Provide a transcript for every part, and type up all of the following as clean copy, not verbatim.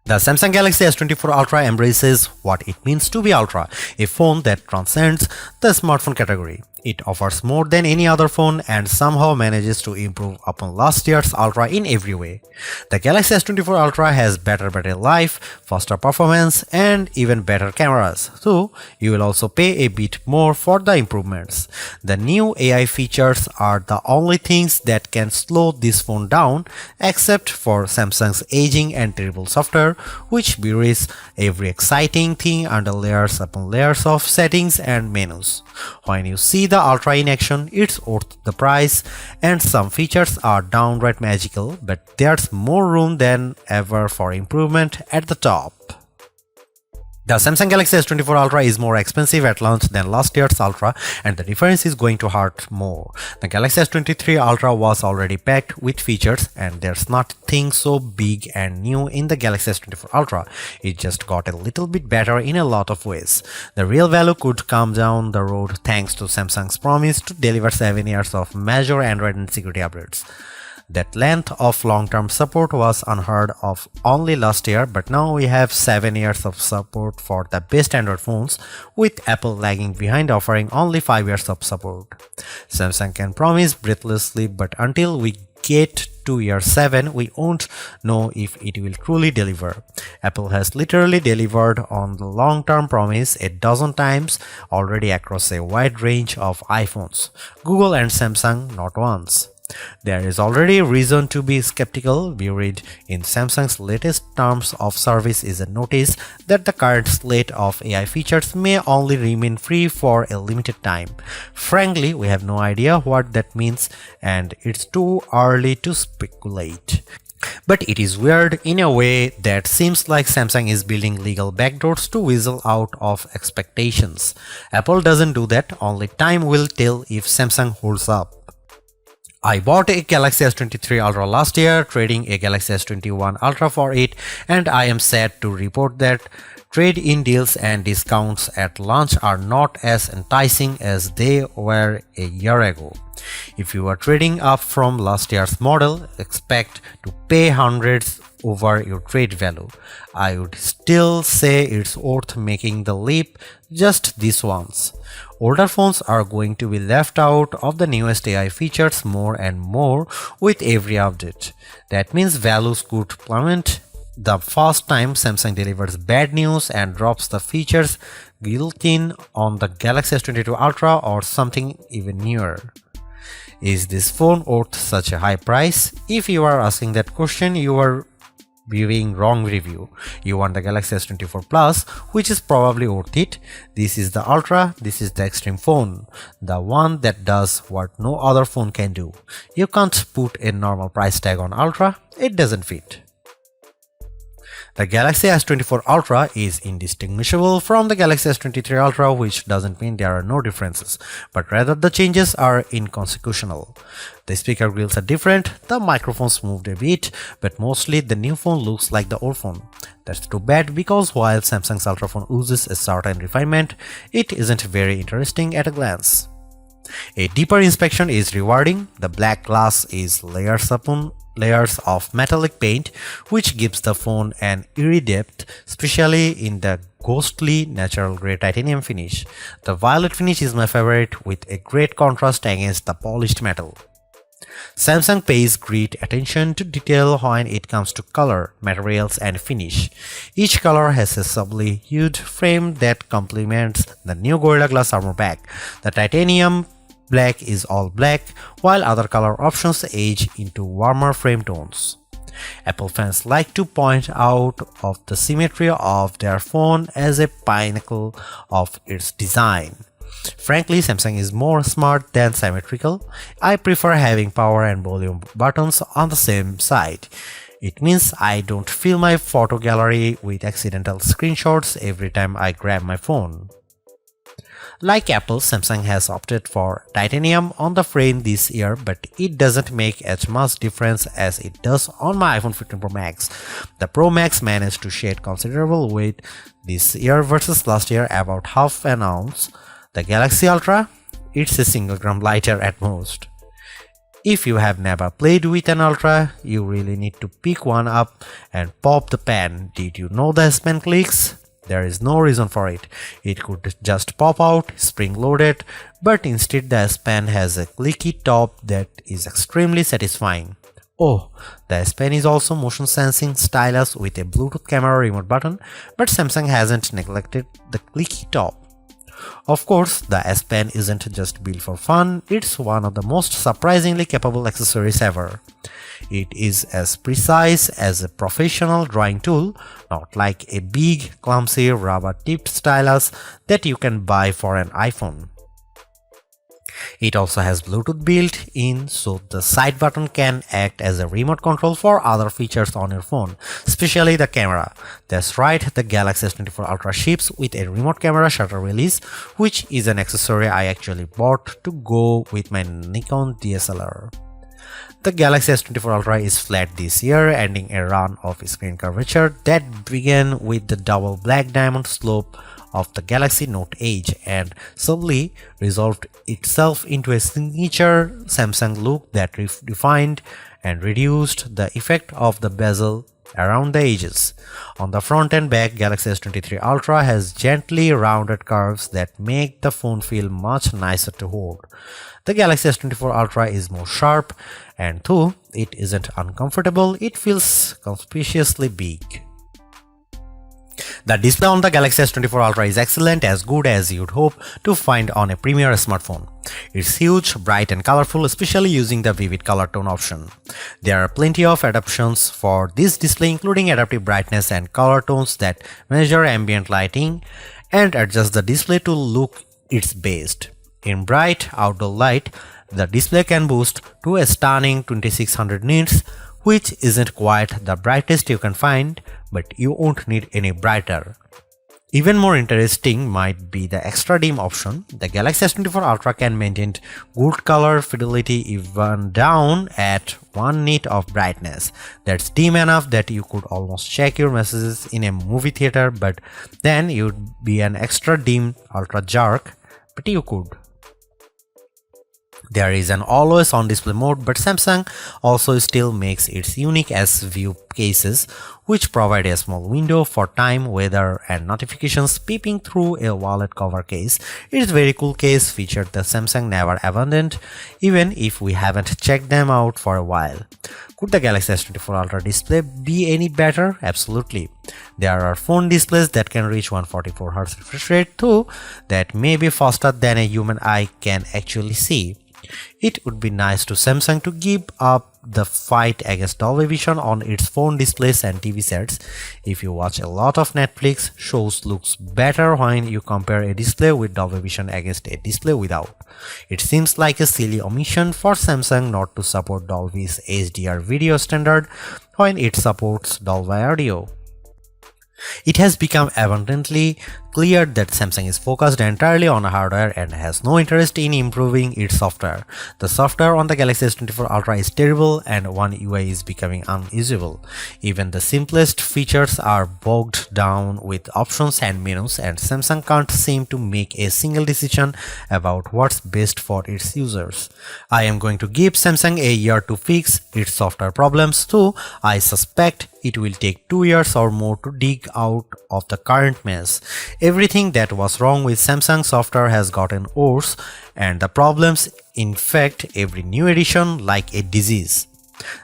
The Samsung Galaxy S24 Ultra embraces what it means to be Ultra, a phone that transcends the smartphone category. It offers more than any other phone and somehow manages to improve upon last year's Ultra in every way. The Galaxy S24 Ultra has better battery life, faster performance, and even better cameras, so you will also pay a bit more for the improvements. The new AI features are the only things that can slow this phone down, except for Samsung's aging and terrible software, which buries every exciting thing under layers upon layers of settings and menus. When you see the Ultra in action, it's worth the price, and some features are downright magical, but there's more room than ever for improvement at the top. The Samsung Galaxy S24 Ultra is more expensive at launch than last year's Ultra, and the difference is going to hurt more. The Galaxy S23 Ultra was already packed with features, and there's nothing so big and new in the Galaxy S24 Ultra. It just got a little bit better in a lot of ways. The real value could come down the road thanks to Samsung's promise to deliver 7 years of major Android and security updates. That length of long-term support was unheard of only last year, but now we have 7 years of support for the best Android phones, with Apple lagging behind offering only 5 years of support. Samsung can promise breathlessly, but until we get to year 7, we won't know if it will truly deliver. Apple has literally delivered on the long-term promise a dozen times already across a wide range of iPhones. Google and Samsung not once. There is already reason to be skeptical. Buried in Samsung's latest terms of service is a notice that the current slate of AI features may only remain free for a limited time. Frankly, we have no idea what that means, and it's too early to speculate. But it is weird in a way that seems like Samsung is building legal backdoors to weasel out of expectations. Apple doesn't do that, only time will tell if Samsung holds up. I bought a Galaxy S23 Ultra last year, trading a Galaxy S21 Ultra for it, and I am sad to report that trade-in deals and discounts at launch are not as enticing as they were a year ago. If you are trading up from last year's model, expect to pay hundreds over your trade value. I would still say it's worth making the leap just this once. Older phones are going to be left out of the newest AI features more and more with every update. That means values could plummet the first time Samsung delivers bad news and drops the features built-in on the Galaxy S22 Ultra or something even newer. Is this phone worth such a high price? If you are asking that question, you are viewing wrong review. You want the Galaxy S24 Plus, which is probably worth it. This is the Ultra, this is the extreme phone, the one that does what no other phone can do. You can't put a normal price tag on Ultra, it doesn't fit. The Galaxy S24 Ultra is indistinguishable from the Galaxy S23 Ultra, which doesn't mean there are no differences, but rather the changes are inconsequential. The speaker grills are different, the microphones moved a bit, but mostly the new phone looks like the old phone. That's too bad, because while Samsung's Ultra phone oozes a certain refinement, it isn't very interesting at a glance. A deeper inspection is rewarding. The black glass is layers upon layers of metallic paint, which gives the phone an eerie depth, especially in the ghostly natural grey titanium finish. The violet finish is my favorite, with a great contrast against the polished metal. Samsung pays great attention to detail when it comes to color, materials, and finish. Each color has a subtly hued frame that complements the new Gorilla Glass armor pack. The titanium black is all black, while other color options age into warmer frame tones. Apple fans like to point out of the symmetry of their phone as a pinnacle of its design. Frankly, Samsung is more smart than symmetrical. I prefer having power and volume buttons on the same side. It means I don't fill my photo gallery with accidental screenshots every time I grab my phone. Like Apple, Samsung has opted for titanium on the frame this year, but it doesn't make as much difference as it does on my iPhone 15 Pro Max. The Pro Max managed to shed considerable weight this year versus last year, about half an ounce. The Galaxy Ultra, it's a single gram lighter at most. If you have never played with an Ultra, you really need to pick one up and pop the pen. Did you know the S Pen clicks? There is no reason for it. It could just pop out, spring-loaded, but instead the S Pen has a clicky top that is extremely satisfying. Oh, the S Pen is also motion sensing stylus with a Bluetooth camera remote button, but Samsung hasn't neglected the clicky top. Of course, the S Pen isn't just built for fun, it's one of the most surprisingly capable accessories ever. It is as precise as a professional drawing tool, not like a big, clumsy, rubber-tipped stylus that you can buy for an iPhone. It also has Bluetooth built in, so the side button can act as a remote control for other features on your phone, especially the camera. That's right, the Galaxy S24 Ultra ships with a remote camera shutter release, which is an accessory I actually bought to go with my Nikon DSLR. The Galaxy S24 Ultra is flat this year, ending a run of screen curvature that began with the double black diamond slope of the Galaxy Note Edge and subtly resolved itself into a signature Samsung look that refined and reduced the effect of the bezel around the edges. On the front and back, Galaxy S23 Ultra has gently rounded curves that make the phone feel much nicer to hold. The Galaxy S24 Ultra is more sharp, and though it isn't uncomfortable, it feels conspicuously big. The display on the Galaxy S24 Ultra is excellent, as good as you'd hope to find on a premier smartphone. It's huge, bright and colorful, especially using the vivid color tone option. There are plenty of adaptations for this display, including adaptive brightness and color tones that measure ambient lighting and adjust the display to look its best. In bright outdoor light, the display can boost to a stunning 2600 nits, which isn't quite the brightest you can find, but you won't need any brighter. Even more interesting might be the extra dim option. The Galaxy S24 Ultra can maintain good color fidelity even down at 1 nit of brightness. That's dim enough that you could almost check your messages in a movie theater, but then you'd be an extra dim ultra jerk, but you could. There is an always on display mode, but Samsung also still makes its unique S View cases, which provide a small window for time, weather and notifications peeping through a wallet cover case. It's a very cool case feature that Samsung never abandoned, even if we haven't checked them out for a while. Could the Galaxy S24 Ultra display be any better? Absolutely. There are phone displays that can reach 144Hz refresh rate too, that may be faster than a human eye can actually see. It would be nice to Samsung to give up the fight against Dolby Vision on its phone displays and TV sets. If you watch a lot of Netflix shows, looks better when you compare a display with Dolby Vision against a display without. It seems like a silly omission for Samsung not to support Dolby's HDR video standard when it supports Dolby Audio. It has become abundantly clear that Samsung is focused entirely on hardware and has no interest in improving its software. The software on the Galaxy S24 Ultra is terrible and One UI is becoming unusable. Even the simplest features are bogged down with options and menus, and Samsung can't seem to make a single decision about what's best for its users. I am going to give Samsung a year to fix its software problems, though I suspect it will take 2 years or more to dig out of the current mess. Everything that was wrong with Samsung software has gotten worse, and the problems infect every new edition like a disease.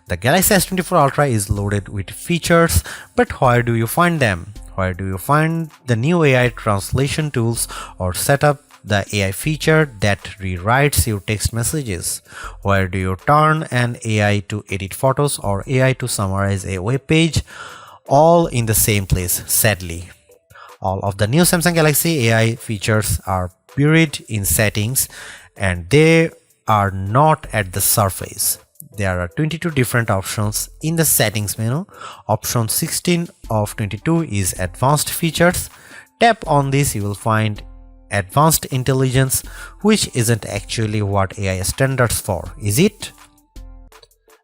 The Galaxy S24 Ultra is loaded with features, but where do you find them? Where do you find the new AI translation tools or set up the AI feature that rewrites your text messages? Where do you turn an AI to edit photos or AI to summarize a web page? All in the same place, sadly. All of the new Samsung Galaxy AI features are buried in settings, and they are not at the surface. There are 22 different options in the settings menu. Option 16 of 22 is advanced features. Tap on this, you will find advanced intelligence, which isn't actually what AI standards for, is it?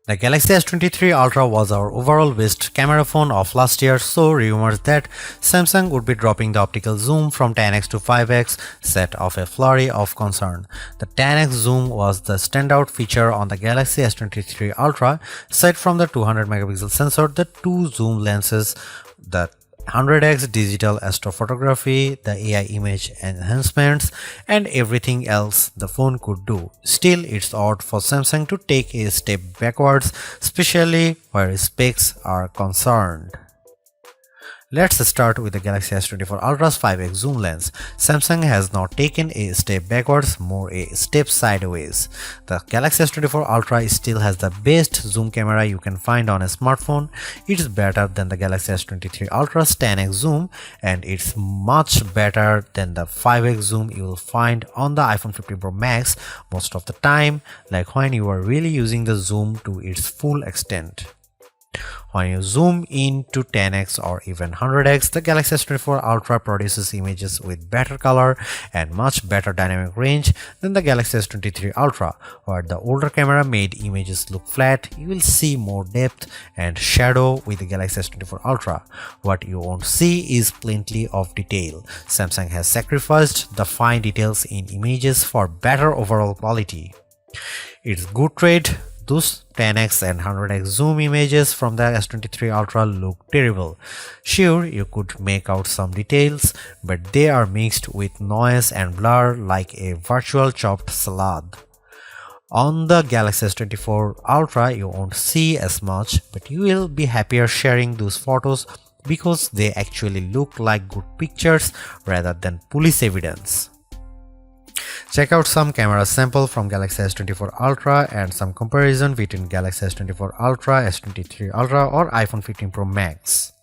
The Galaxy S23 Ultra was our overall best camera phone of last year, so rumors that Samsung would be dropping the optical zoom from 10x to 5x set off a flurry of concern. The 10x zoom was the standout feature on the Galaxy S23 Ultra. Aside from the 200 megapixel sensor, the two zoom lenses, the 100x digital astrophotography, the AI image enhancements, and everything else the phone could do. Still, it's odd for Samsung to take a step backwards, especially where specs are concerned. Let's start with the Galaxy S24 Ultra's 5x zoom lens. Samsung has not taken a step backwards, more a step sideways. The Galaxy S24 Ultra still has the best zoom camera you can find on a smartphone. It's better than the Galaxy S23 Ultra's 10x zoom, and it's much better than the 5x zoom you will find on the iPhone 15 Pro Max most of the time, like when you are really using the zoom to its full extent. When you zoom in to 10x or even 100x, the Galaxy S24 Ultra produces images with better color and much better dynamic range than the Galaxy S23 Ultra. Where the older camera made images look flat, you will see more depth and shadow with the Galaxy S24 Ultra. What you won't see is plenty of detail. Samsung has sacrificed the fine details in images for better overall quality. It's good trade. Those 10x and 100x zoom images from the S23 Ultra look terrible. Sure, you could make out some details, but they are mixed with noise and blur like a virtual chopped salad. On the Galaxy S24 Ultra, you won't see as much, but you will be happier sharing those photos because they actually look like good pictures rather than police evidence. Check out some camera sample from Galaxy S24 Ultra and some comparison between Galaxy S24 Ultra, S23 Ultra or iPhone 15 Pro Max.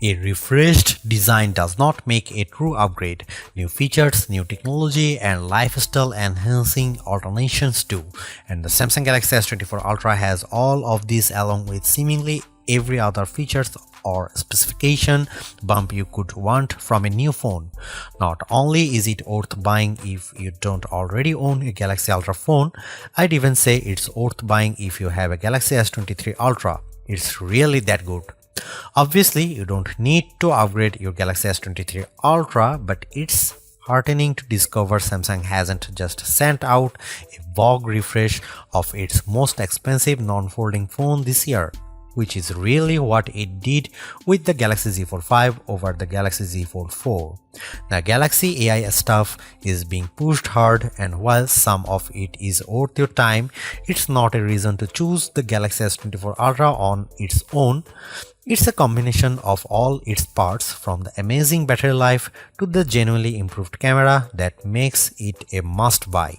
A refreshed design does not make a true upgrade. New features, new technology, and lifestyle enhancing alternations do. And the Samsung Galaxy S24 Ultra has all of these along with seemingly every other features or specification bump you could want from a new phone. Not only is it worth buying if you don't already own a Galaxy Ultra phone, I'd even say it's worth buying if you have a Galaxy S23 Ultra. It's really that good. Obviously, you don't need to upgrade your Galaxy S23 Ultra, but it's heartening to discover Samsung hasn't just sent out a vogue refresh of its most expensive non-folding phone this year, which is really what it did with the Galaxy Z Fold 5 over the Galaxy Z Fold 4. The Galaxy AI stuff is being pushed hard, and while some of it is worth your time, it's not a reason to choose the Galaxy S24 Ultra on its own. It's a combination of all its parts, from the amazing battery life to the genuinely improved camera, that makes it a must-buy.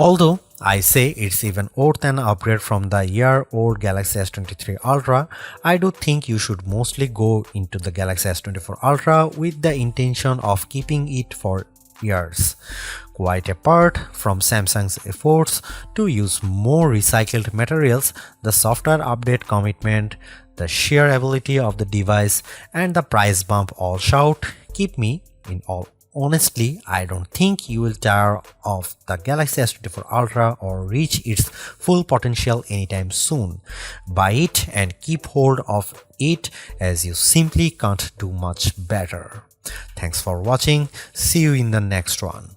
Although I say it's even worth an upgrade from the year-old Galaxy S23 Ultra, I do think you should mostly go into the Galaxy S24 Ultra with the intention of keeping it for years. Quite apart from Samsung's efforts to use more recycled materials, the software update commitment, the sheer ability of the device, and the price bump all shout, keep me in all. Honestly, I don't think you will tire of the Galaxy S24 Ultra or reach its full potential anytime soon. Buy it and keep hold of it, as you simply can't do much better. Thanks for watching. See you in the next one.